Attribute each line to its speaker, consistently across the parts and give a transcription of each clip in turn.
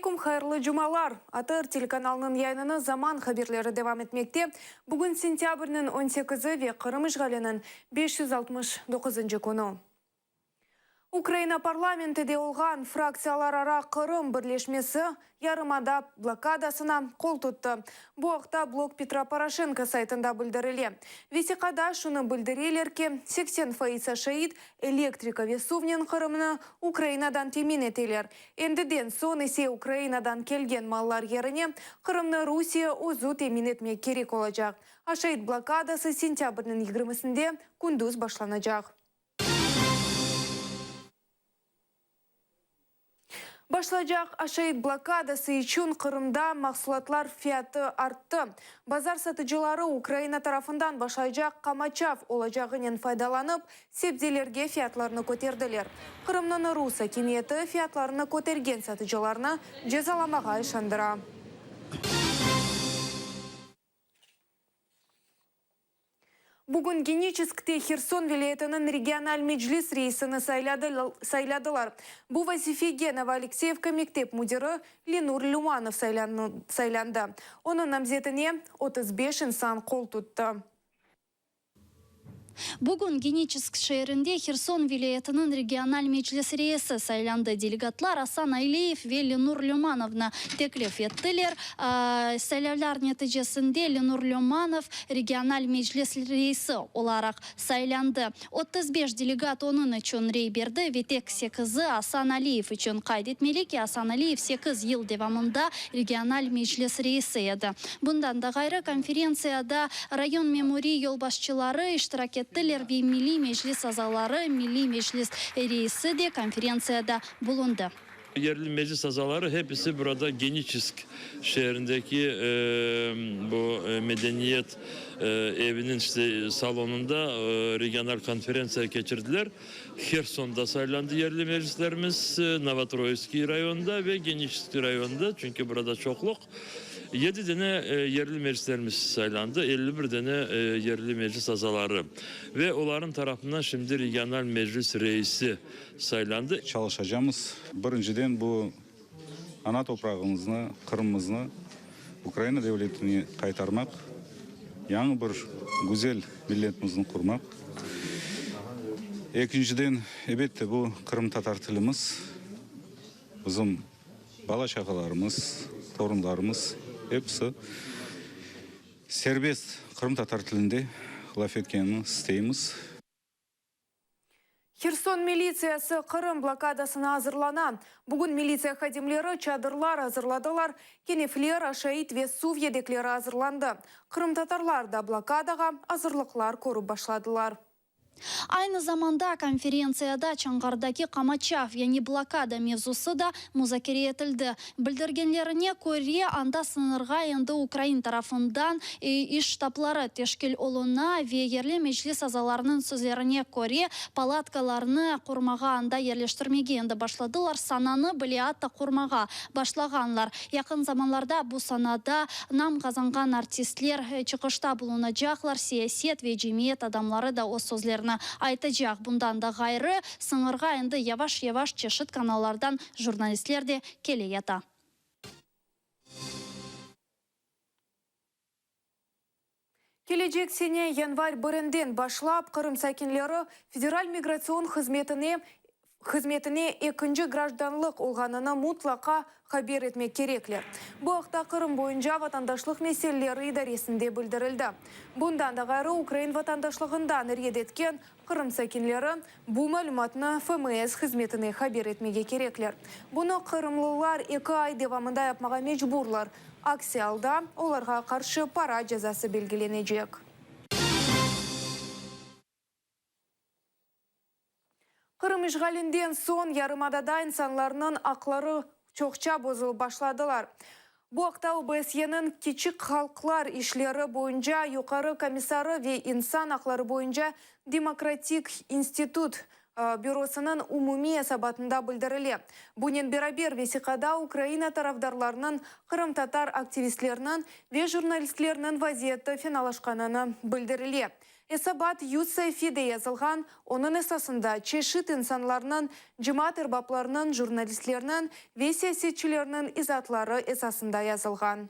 Speaker 1: Ассалаумалейкум, хайырлы жумалар. Атыр телеканалының яйныны заман хаберлері девам етмекте. Бүгін сентябрьнің 18-і ве Қырым ишғалінің 569-шы күні. Украина парламентіде олған фракциялар ара Қырым бірлешмесі ярымада блокадасына қол тұтты. Бұл уақытта блок Петра Порошенко сайтында білдіріле. Весиқада шуны білдірелерке 80% шаид электрика весувнен Қырымны Украинадан темен етелер. Эндіден сон есе Украинадан келген маллар еріне Қырымны Русия озу темен етмек керек олacak. Ашаид блокадасы сентябрьнің 20-сінде күндіз башланacak. Башлажақ ашаид блокадасы үшін Қырымда мақсулатлар фияты артты. Базар сатыжылары Украина тарафындан башлайжақ қамачав олажағынен файдаланып, себзелерге фиятларыны көтерділер. Қырымның Руса кеметі фиятларыны көтерген сатыжыларыны жезаламаға ишандыра. Бүгін Геническте Херсон вилаятының региональ меджлис рейсіні сайладылар. Бұл вазифеге Новоалексеевка мектеп мудиры Ленур Люманов сайланды. Оның намзетіне 35 инсан қол тұтты.
Speaker 2: Бүгін Геническ шерінде Херсон вилаятының региональ меджлис рейсі сайланды. Делегатлар Асан Айлеев ве Ленур Люмановна теклиф еттілер. Сайлавлар нәтижесінде Ленур Люманов региональ меджлис рейсі оларақ сайланды. 35 делегат оның үшін рей берді. Ветек 8 Асан Алиев үшін қайдетмелеке. Асан Алиев 8 ел девамында региональ меджлис рейсі еді. Бұндан да ғайры конференцияда район меморий елбасшылары иштирак еттілер ве милли мejlis азалары, милли meclis reisi de konferensiyada bulundu.
Speaker 3: Yerli meclis azaları hepsi burada Geniçisk şehrindeki bu medeniyet evinin salonunda regional konferansiya geçirdiler. Herson'da saylandı yerli meclislerimiz, Novatroyski rayonunda ve Geniçisk rayonunda, çünkü burada çokluk. 7 tane yerli meclislerimiz saylandı, 51 tane yerli meclis azaları ve onların tarafından şimdi regional meclis reisi saylandı.
Speaker 4: Çalışacağımız birinciden bu ana toprağımızı, Kırım'ımızı Ukrayna devletini kaytarmak, yeni bir güzel milletimizin kurmak. İkinciden elbette bu Kırım Tatar tilimiz, bizim bala şakalarımız, torunlarımız hepsi serbest Kırım Tatar tilinde laf etkenini isteyimiz.
Speaker 1: Херсон милициясы Қырым блокадасына hazırlanan. Бүгін милиция хадимлері чадырлар hazırladılar. Кенефлер, ашаид ве сув едеклері hazırlandı. Қырым татарлар да блокадаға hazırlıklar көріп башладылар.
Speaker 2: Aynı zamanda konferensiyada Çangar'daki Qamachav yani blokada mevzusu da muzakere etildi. Bildirgenlerine göre anda sınırga endi Ukrayna tarafından iş штаблары teşkil oluna ve yerli meclis azalarının sözlerine göre palatkalarını kurmağa anda yerleştirmege endi başladılar. Sananı bileatta kurmağa başlaganlar. Yakın zamanlarda bu sanada nam kazangan artistler çıkışta bulunacaklar. Siyaset ve cemiyet adamları da o sözlerini айтacak. Bundan da gayrı sınırga endi yavaş çeşit kanallardan jurnalistler de keleyata.
Speaker 1: Келечек сене январь 1-ден башлап Қырым сәкенлері федераль миграцион хызметіне екінші гражданлық олғанына мұтлақа хабер етмек кереклер. Бұл уақытта Қырым бойынша ватандашлық мәселелері идаресінде білдірілді. Бұндан да ғайры Украин ватандашлығындан редеткен Қырым сәкенлері бұл мәліматыны ФМС хызметіне хабер етмеге кереклер. Бұны қырымлылар 2 ай девамында yapmaға мечбурлар. Аксиялда оларға қаршы пара жазасы белгіленecek. Қырым işgalindен сон ярымадада инсанларының ақлары çoğça bozılıp başladılar. Bu haqta OBSE-nin Küçük Halklar İşleri boyunca yukarı komissarı ve insan hakları boyunca Demokratik İnstitut бюросының умуми сабатында білдірілі. Бұнен берабер весиқада Украина тарафдарларының, Қырым-татар активистлерінің ве журналистлерінің вазиетті финалашқананы білдірілі. Эсабат Юсай Фиде yazılған, оның esasында чешит инсанларының, жымат ырбапларының, журналистлерінің ве саясетчілерінің изатлары esasында yazılған.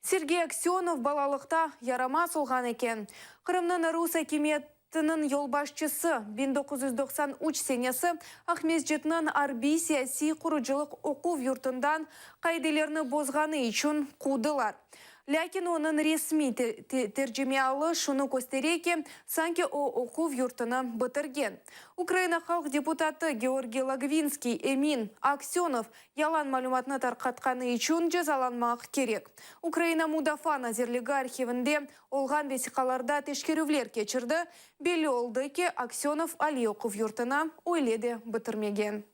Speaker 1: Сергей Аксенов балалықта ярама солған екен. Қырымның Рус әкиметінің елбашчысы 1993 сенесі Ахмезжетінің арби саяси құрыжылық оқу юртындан қайделеріні бозғаны үшін қудылар. Ләкин оның ресми тәржімеалы шуны көстереке санки оқу юртыны бітірген. Украина халық депутаты Георгий Лагвинский Эмин Аксенов ялан малюматны тарқатқаны үшін жазаланмақ керек. Украина Мудафа назерлігі архивінде олған весиқаларда тешкерувлер кечірді, белі олды ке Аксенов али оқу юртына ойледі бітірмеген.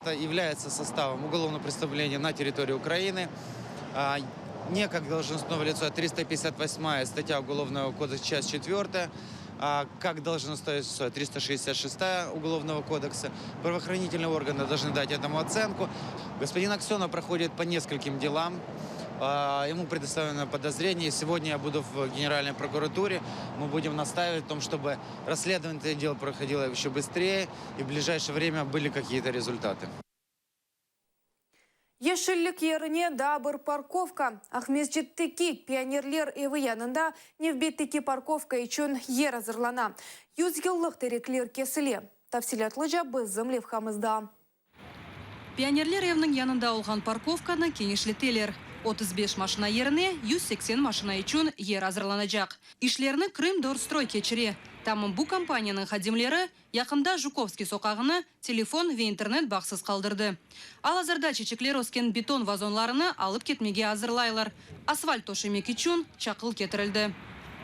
Speaker 5: Это является составом уголовного преступления на территории Украины. Не как должностное лицо 358 статья Уголовного кодекса, часть 4, как должностное лицо 366 Уголовного кодекса. Правоохранительные органы должны дать этому оценку. Господин Аксенов проходит по нескольким делам. Ему предоставлено подозрение. Сегодня я буду в Генеральной прокуратуре. Мы будем настаивать в том, чтобы расследование этого дела проходило еще быстрее и в ближайшее время были какие-то результаты.
Speaker 1: Ешілік еріне да бір парковка. Ахмезжеттікі пионерлер еві янында невбеттікі парковка үшін ер азырлана. 100 жыллық тереклер кесіле. Тавсилатлы жабы зымлевхамызда.
Speaker 6: Пионерлер евінің янында олған парковканы кеңешлетелер. 35 машина еріне 180 машина үшін ер азырланacak. Ишлеріні Крым Дорстрой кечіре. Тамын бұл компанияның хадимлері яқында Жуковский соқағыны телефон ве интернет бақсыз қалдырды. Ал азырда чечеклер оскен бетон вазонларыны алып кетмеге азырлайлар. Асфальт тошемек үшін чақыл кетірілді.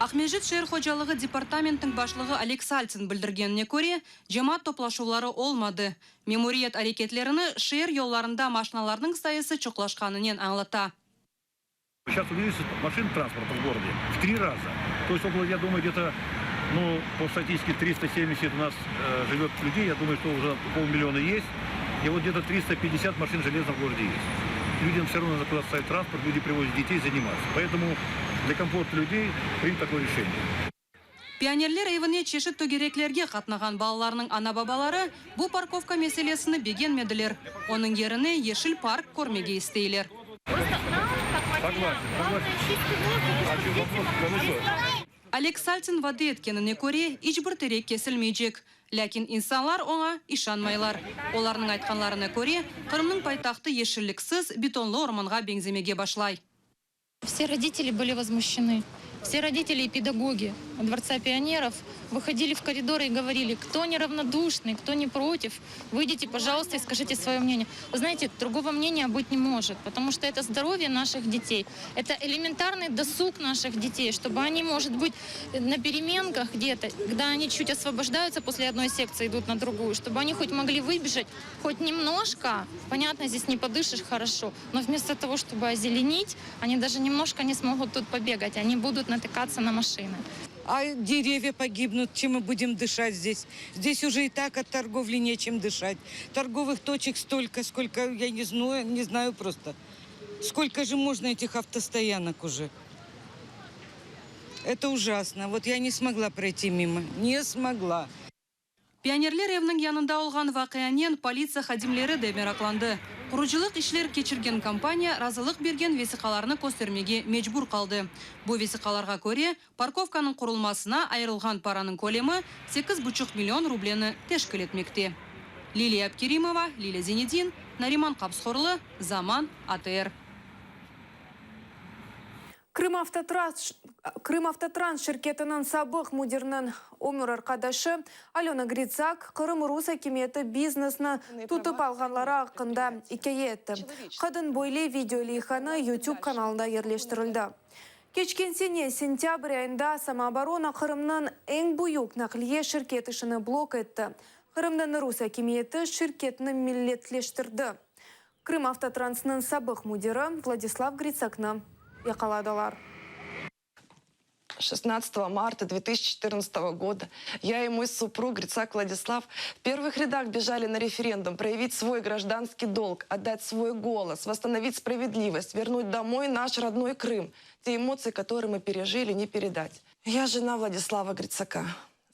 Speaker 6: Ахмежит шер хожалығы департаменттің башлығы Олег Сальцин білдіргеніне көре, жамат топлашулары олмады. Меморият әрекетлеріні шер yollarında машиналардың сайысы чоқлашқанынен аңлата.
Speaker 7: Сейчас увеличится машин транспорта в городе в 3 раза. То есть около, я думаю, где-то, по статистике 370 у нас живет людей. Я думаю, что уже 500 000 есть. И вот где-то 350 машин железных в городе есть. Людям все равно надо куда ставить транспорт, люди привозят детей заниматься. Поэтому для комфорта людей принято такое решение.
Speaker 6: Пионерлер евіне чешет төгереклерге қатнаған балаларының ана-бабалары бұл парковка меселесіні бегенмеділер. Оның еріне ешіл парк көрмеге істейлер. Олег Сальцин вады еткеніне көре ичбір терек кесілмейджек. Ләкин инсанлар оңа ишанмайлар. Оларның айтқанларына көре Қырымның пайтақты ешіліксіз бетонлы орманға бенземеге башлай.
Speaker 8: Все родители были возмущены. Все родители и педагоги Дворца пионеров выходили в коридоры и говорили, кто неравнодушный, кто не против, выйдите, пожалуйста, и скажите свое мнение. Вы знаете, другого мнения быть не может, потому что это здоровье наших детей. Это элементарный досуг наших детей, чтобы они, может быть, на переменках где-то, когда они чуть освобождаются после одной секции, идут на другую, чтобы они хоть могли выбежать, хоть немножко, понятно, здесь не подышишь хорошо, но вместо того, чтобы озеленить, они даже немножко не смогут тут побегать, они будут натыкаться на машины.
Speaker 9: А деревья погибнут, чем мы будем дышать здесь? Здесь уже и так от торговли нечем дышать. Торговых точек столько, сколько, я не знаю просто. Сколько же можно этих автостоянок уже? Это ужасно. Вот я не смогла пройти мимо. Не смогла.
Speaker 6: Пионерлер евінің янында олған вақиянен полиция хадимлері де меракланды. Құрыжылық ішлер кечірген компания разылық берген весиқаларыны көстермеге мечбур қалды. Бұл весиқаларға көре парковканың құрылмасына айырылған параның көлемі 8,5 миллион рублені тешкіл етмекте. Лилия Абкеримова, Лилия Зенедин, Нариман Қапсқорлы, Заман, АТР.
Speaker 1: Крым-автотранс шirketinin сабық мудернің өмір арқадашы Алена Грицак Қырым Рус әкиметі бизнесні тұтып алғанлары ақында икее етті. Қадын бойле видеолейханы YouTube каналында ерлештірілді. Кечкен сене сентябрь айында самооборона Қырымның ең бұйық нақлие шirketішіні блок етті. Қырымның Рус әкиметі шirketіні миллетлештірді. Крым-автотрансының сабық мудері Владислав Грицакны яқаладылар.
Speaker 10: 16 марта 2014 года я и мой супруг Грицак Владислав в первых рядах бежали на референдум проявить свой гражданский долг, отдать свой голос, восстановить справедливость, вернуть домой наш родной Крым. Те эмоции, которые мы пережили, не передать. Я жена Владислава Грицака,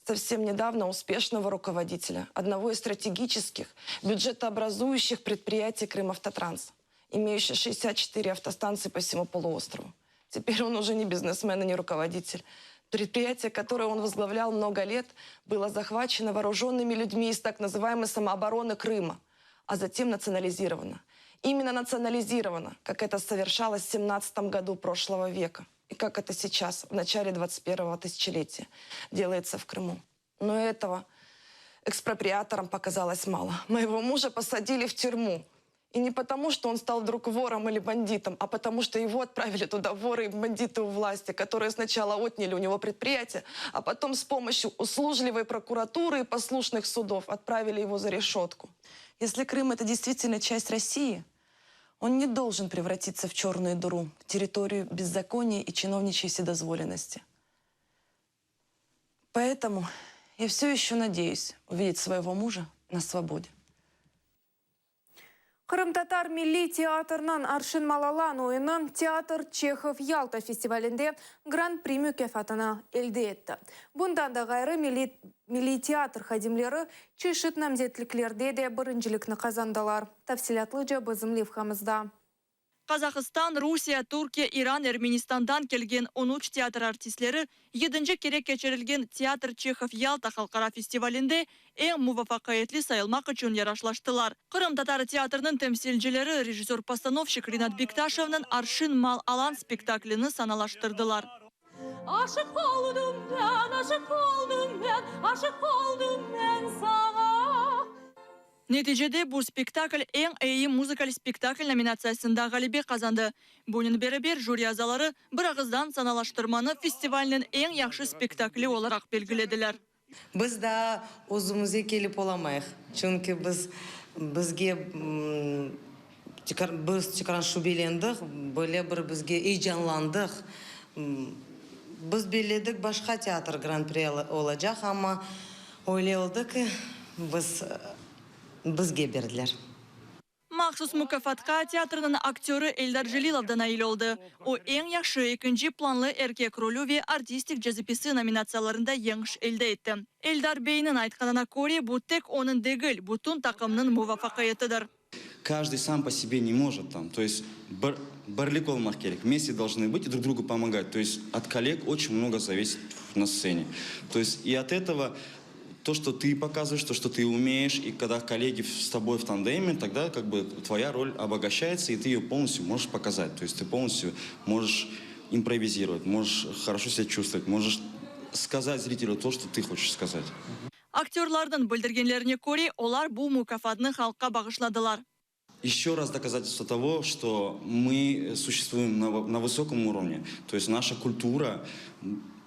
Speaker 10: совсем недавно успешного руководителя одного из стратегических бюджетообразующих предприятий Крымавтотранс, имеющий 64 автостанции по всему полуострову. Теперь он уже не бизнесмен и не руководитель. Предприятие, которое он возглавлял много лет, было захвачено вооруженными людьми из так называемой самообороны Крыма, а затем национализировано. Именно национализировано, как это совершалось в 17 году прошлого века. И как это сейчас, в начале 21-го тысячелетия, делается в Крыму. Но этого экспроприаторам показалось мало. Моего мужа посадили в тюрьму. И не потому, что он стал вдруг вором или бандитом, а потому, что его отправили туда воры и бандиты у власти, которые сначала отняли у него предприятие, а потом с помощью услужливой прокуратуры и послушных судов отправили его за решетку. Если Крым — это действительно часть России, он не должен превратиться в черную дыру, в территорию беззакония и чиновничьей вседозволенности. Поэтому я все еще надеюсь увидеть своего мужа на свободе.
Speaker 1: Кырым-татар милли театрынан Аршын Малалан ойыны театр Чехов Ялта фестивалінде гран-при мүкәфатына элде етті. Бұндан да ғайры милли театр хадимлері чешіт намзетліклерде де біріншілікні қазандалар. Тәфсилатлы жа бізім левхамызда.
Speaker 11: Казахстан, Русия, Туркия, Иран, Эрменистандан келген 13 театр артистлері 7-нче керек кечерілген театр Чехов Ялта халқара фестивалінде ең мувафақаетлі сайылмақ үшін ярашлаштылар. Қырым татары театрының темсилчилері режиссер-постановщик Ринат Бекташевның Аршын Малалан спектакліні саналаштырдылар.
Speaker 12: Aşık oldum ben sana.
Speaker 11: Нәтижеде бұл спектакль ең әйі музыкаль спектакль номинациясында ғалибе қазанды. Бұның бері-бер жюри азалары бір ағыздан саналаштырманы фестивальның ең яқшы спектаклі оларақ белгіледілер.
Speaker 13: Біз да өзімізге келіп оламайық. Чүнкі бізге біз чықараншу белендік, бөлі бір бізге ей-жанландық. Біз беледік башқа театр гран-при олacak, ama ойлайылдық бізге берділер.
Speaker 11: Мақсус мүкафатқа театрының актері Эльдар Желилов наил oldu. O en yaxşı ikinci planlı erkek rolü ve artistik cazipisi nominatsiyalarında yеңіш elde etti. Эльдар Bey'nin айтқанына көре, bu tek onun değil, bütün takımның muvaffaqiyetidir.
Speaker 14: Каждый сам по себе не может там, то есть бірлік olmak керек, вместе должны быть и друг другу помогать. То есть от коллег очень много зависит на сцене. То есть и от этого то, что ты показываешь, то, что ты умеешь, и когда коллеги с тобой в тандеме, тогда как бы твоя роль обогащается, и ты ее полностью можешь показать. То есть ты полностью можешь импровизировать, можешь хорошо себя чувствовать, можешь сказать зрителю то, что ты хочешь сказать.
Speaker 11: Актерлардың білдіргенлеріне көре, олар бұл мүкафатны халыққа бағышладылар.
Speaker 14: Еще раз доказательство того, что мы существуем на высоком уровне. То есть наша культура,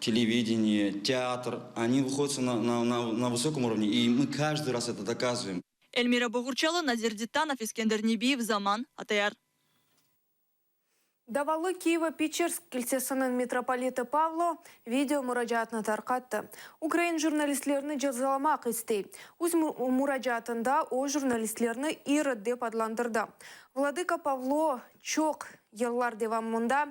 Speaker 14: телевидение, театр, они выходят на высоком уровне, и мы каждый раз это доказываем.
Speaker 11: Эльмира Богурчалы, Назир Дитанов, Искендер Небиев, Заман, АТР.
Speaker 1: Давалы Киева-Печерск кельсесінің митрополиты Павло видео мұражатына тарқатты. Украин журналистлеріні жазаламақ істей. Өз мұражатында о журналистлеріні ирод деп адландырды. Владыка Павло чоқ еллар девамында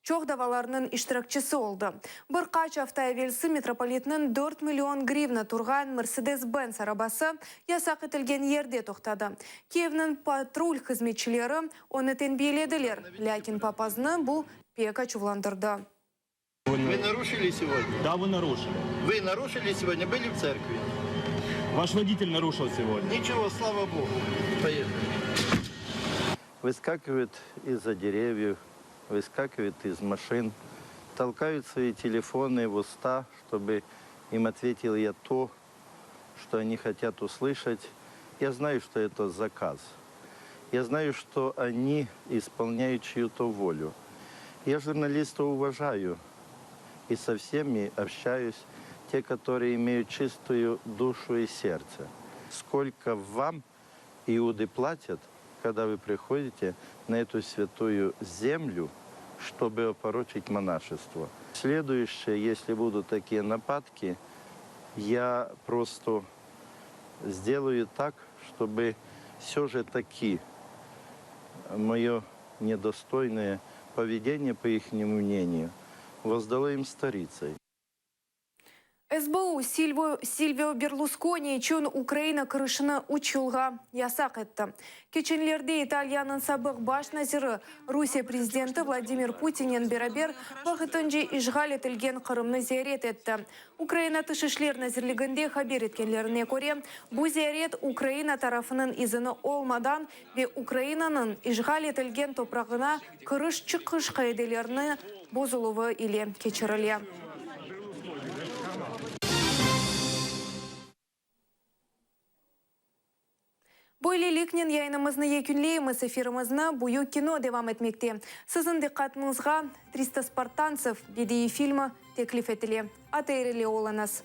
Speaker 1: чоқ даваларының иштиракчысы oldu. Bir kaç hafta evvelsi metropolitinin 4 milyon grivna turgan Mercedes-Benz arabası yasak etilgen yerde toxtadı. Kiev'nin patrul hizmetçileri onu tembihilediler. Lakin papazını bu pek açıvlandırdı.
Speaker 15: Вы нарушили сегодня?
Speaker 16: Да, вы нарушили.
Speaker 15: Вы нарушили сегодня, были в церкви?
Speaker 16: Ваш водитель нарушил сегодня.
Speaker 15: Ничего, слава Богу. Поехали.
Speaker 17: Выскакивают из-за деревьев, выскакивают из машин, толкают свои телефоны в уста, чтобы им ответил я то, что они хотят услышать. Я знаю, что это заказ. Я знаю, что они исполняют чью-то волю. Я журналистов уважаю и со всеми общаюсь, те, которые имеют чистую душу и сердце. Сколько вам иуды платят, когда вы приходите на эту святую землю, чтобы опорочить монашество. Следующее, если будут такие нападки, я просто сделаю так, чтобы все же таки мое недостойное поведение, по их мнению, воздало им старицей.
Speaker 1: СБУ Сильвио Берлускони чун Украина кырышыны 3 жылға ясақ етті. Кеченлерде Италияның сабық баш назиры Русия президенті Владимир Путинен берабер вақытынжы ишғал етілген Қырымны зиярет етті. Украина тышышлер назирлігінде хабер еткенлеріне көре, бұл зиярет Украина тарафының изіні олмадан ве Украинаның ишғал етілген топрағына кырыш чықыш қайделеріні бозылуы или кечірілі. Бойлелікнен яйнымызны екінлейміз эфирімізні бұйы кино девам етмекте. Сізін диққатыңызға 300 спартанцев бедейі фильмі теклиф етілі. Атайрелі оланыз.